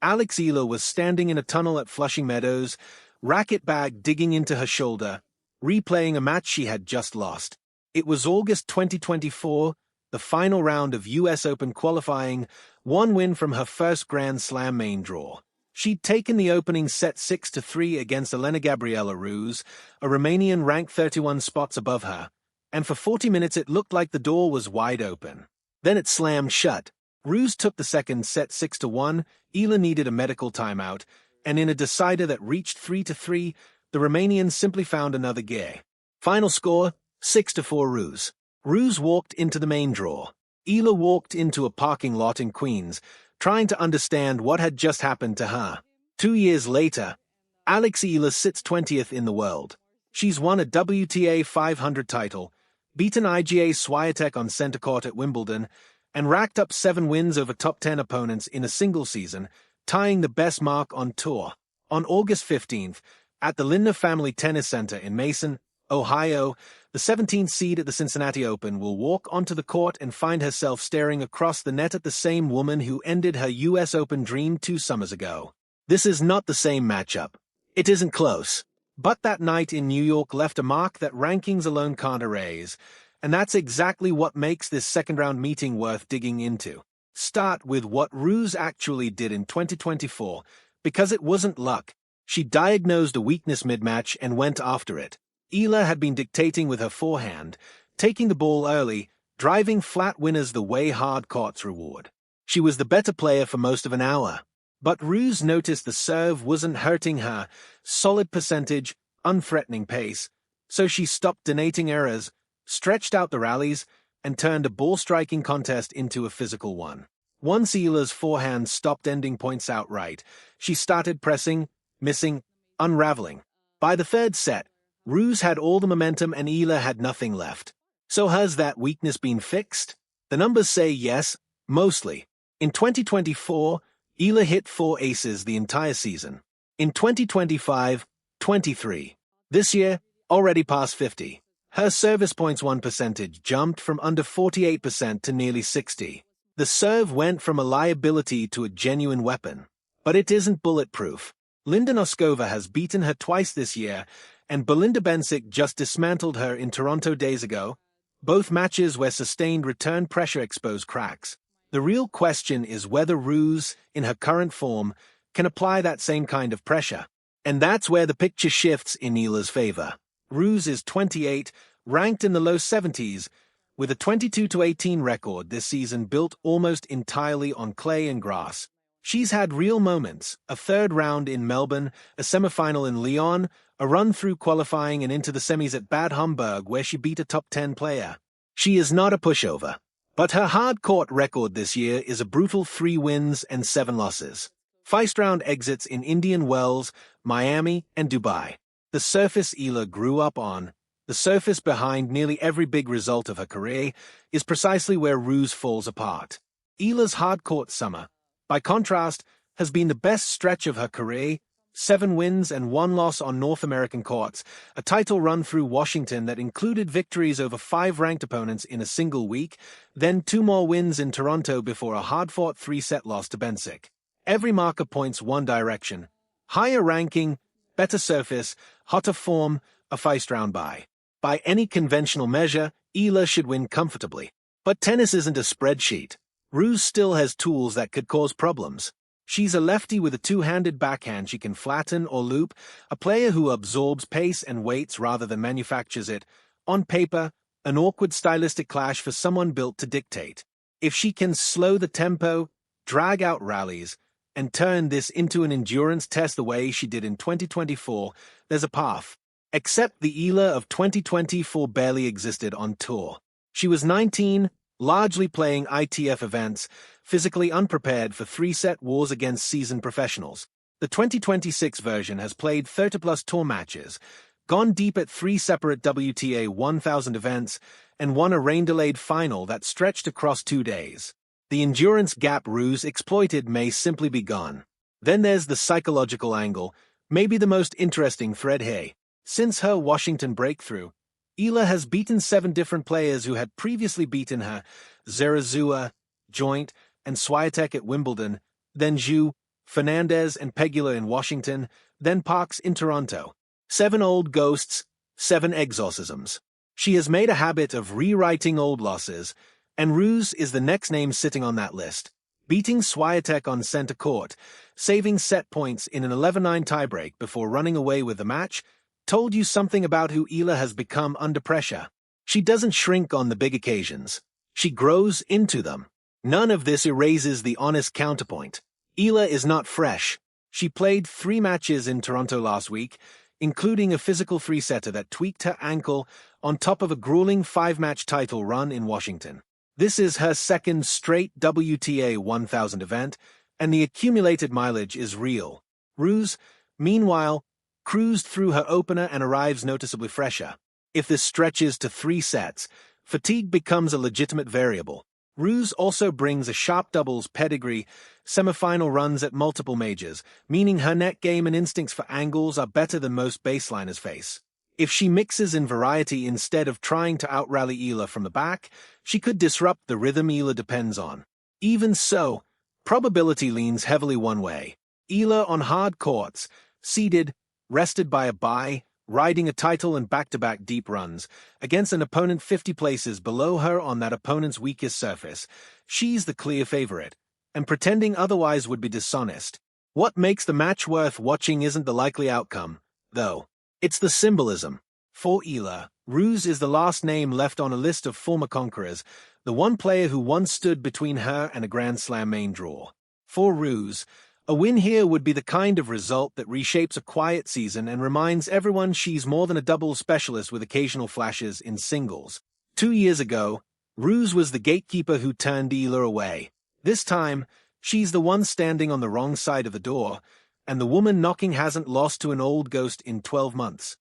Eala was standing in a tunnel at Flushing Meadows, racket bag digging into her shoulder, replaying a match she had just lost. It was August 2024, the final round of US Open qualifying, one win from her first Grand Slam main draw. She'd taken the opening set 6-3 against Elena-Gabriela Ruse, a Romanian ranked 31 spots above her, and for 40 minutes it looked like the door was wide open. Then it slammed shut. Ruse took the second set 6-1, Eala needed a medical timeout, and in a decider that reached 3-3, the Romanian simply found another gear. Final score, 6-4 Ruse. Ruse walked into the main draw. Eala walked into a parking lot in Queens, trying to understand what had just happened to her. 2 years later, Eala sits 20th in the world. She's won a WTA 500 title, beaten Iga Swiatek on center court at Wimbledon, and racked up 7 wins over top 10 opponents in a single season, tying the best mark on tour. On August 15th, at the Lindner Family Tennis Center in Mason, Ohio, the 17th seed at the Cincinnati Open will walk onto the court and find herself staring across the net at the same woman who ended her US Open dream 2 summers ago. This is not the same matchup. It isn't close. But that night in New York left a mark that rankings alone can't erase, and that's exactly what makes this second-round meeting worth digging into. Start with what Ruse actually did in 2024, because it wasn't luck. She diagnosed a weakness mid-match and went after it. Eala had been dictating with her forehand, taking the ball early, driving flat winners the way hardcourts reward. She was the better player for most of an hour. But Ruse noticed the serve wasn't hurting her, solid percentage, unthreatening pace, so she stopped donating errors, stretched out the rallies, and turned a ball-striking contest into a physical one. Once Eala's forehand stopped ending points outright, she started pressing, missing, unraveling. By the third set, Ruse had all the momentum and Eala had nothing left. So has that weakness been fixed? The numbers say yes, mostly. In 2024, Eala hit 4 aces the entire season. In 2025, 23. This year, already past 50. Her service points won percentage jumped from under 48% to nearly 60%. The serve went from a liability to a genuine weapon. But it isn't bulletproof. Linda Noskova has beaten her twice this year, and Belinda Bencic just dismantled her in Toronto days ago, both matches where sustained return pressure exposed cracks. The real question is whether Ruse, in her current form, can apply that same kind of pressure. And that's where the picture shifts in Eala's favor. Ruse is 28, ranked in the low 70s, with a 22-18 record this season built almost entirely on clay and grass. She's had real moments, a third round in Melbourne, a semifinal in Lyon, a run through qualifying and into the semis at Bad Homburg where she beat a top 10 player. She is not a pushover. But her hard court record this year is a brutal 3 wins and 7 losses. First round exits in Indian Wells, Miami, and Dubai. The surface Eala grew up on, the surface behind nearly every big result of her career, is precisely where Ruse falls apart. Eala's hard court summer, by contrast, has been the best stretch of her career, 7 wins and 1 loss on North American courts, a title run through Washington that included victories over 5 ranked opponents in a single week, then 2 more wins in Toronto before a hard-fought 3-set loss to Bencic. Every marker points one direction: higher ranking, better surface, hotter form, a first-round bye. By any conventional measure, Eala should win comfortably. But tennis isn't a spreadsheet. Ruse still has tools that could cause problems. She's a lefty with a 2-handed backhand she can flatten or loop, a player who absorbs pace and weights rather than manufactures it. On paper, an awkward stylistic clash for someone built to dictate. If she can slow the tempo, drag out rallies, and turn this into an endurance test the way she did in 2024, there's a path. Except the Eala of 2024 barely existed on tour. She was 19, largely playing ITF events, physically unprepared for 3-set wars against seasoned professionals. The 2026 version has played 30-plus tour matches, gone deep at 3 separate WTA 1000 events, and won a rain-delayed final that stretched across 2 days. The endurance gap Ruse exploited may simply be gone. Then there's the psychological angle, maybe the most interesting thread here. Since her Washington breakthrough, Eala has beaten 7 different players who had previously beaten her: Zarazua, Joint, and Swiatek at Wimbledon, then Zhu, Fernandez and Pegula in Washington, then Parks in Toronto. 7 old ghosts, 7 exorcisms. She has made a habit of rewriting old losses, and Ruse is the next name sitting on that list. Beating Swiatek on center court, saving set points in an 11-9 tiebreak before running away with the match, told you something about who Eala has become under pressure. She doesn't shrink on the big occasions. She grows into them. None of this erases the honest counterpoint. Eala is not fresh. She played 3 matches in Toronto last week, including a physical 3-setter that tweaked her ankle on top of a grueling 5-match title run in Washington. This is her second straight WTA 1000 event, and the accumulated mileage is real. Ruse, meanwhile, cruised through her opener and arrives noticeably fresher. If this stretches to 3 sets, fatigue becomes a legitimate variable. Ruse also brings a sharp doubles pedigree, semifinal runs at multiple majors, meaning her net game and instincts for angles are better than most baseliners face. If she mixes in variety instead of trying to out-rally Eala from the back, she could disrupt the rhythm Eala depends on. Even so, probability leans heavily one way. Eala on hard courts, seeded, rested by a bye, riding a title and back-to-back deep runs, against an opponent 50 places below her on that opponent's weakest surface. She's the clear favorite, and pretending otherwise would be dishonest. What makes the match worth watching isn't the likely outcome, though. It's the symbolism. For Eala, Ruse is the last name left on a list of former conquerors, the one player who once stood between her and a Grand Slam main draw. For Ruse, a win here would be the kind of result that reshapes a quiet season and reminds everyone she's more than a doubles specialist with occasional flashes in singles. 2 years ago, Ruse was the gatekeeper who turned Eala away. This time, she's the one standing on the wrong side of the door, and the woman knocking hasn't lost to an old ghost in 12 months.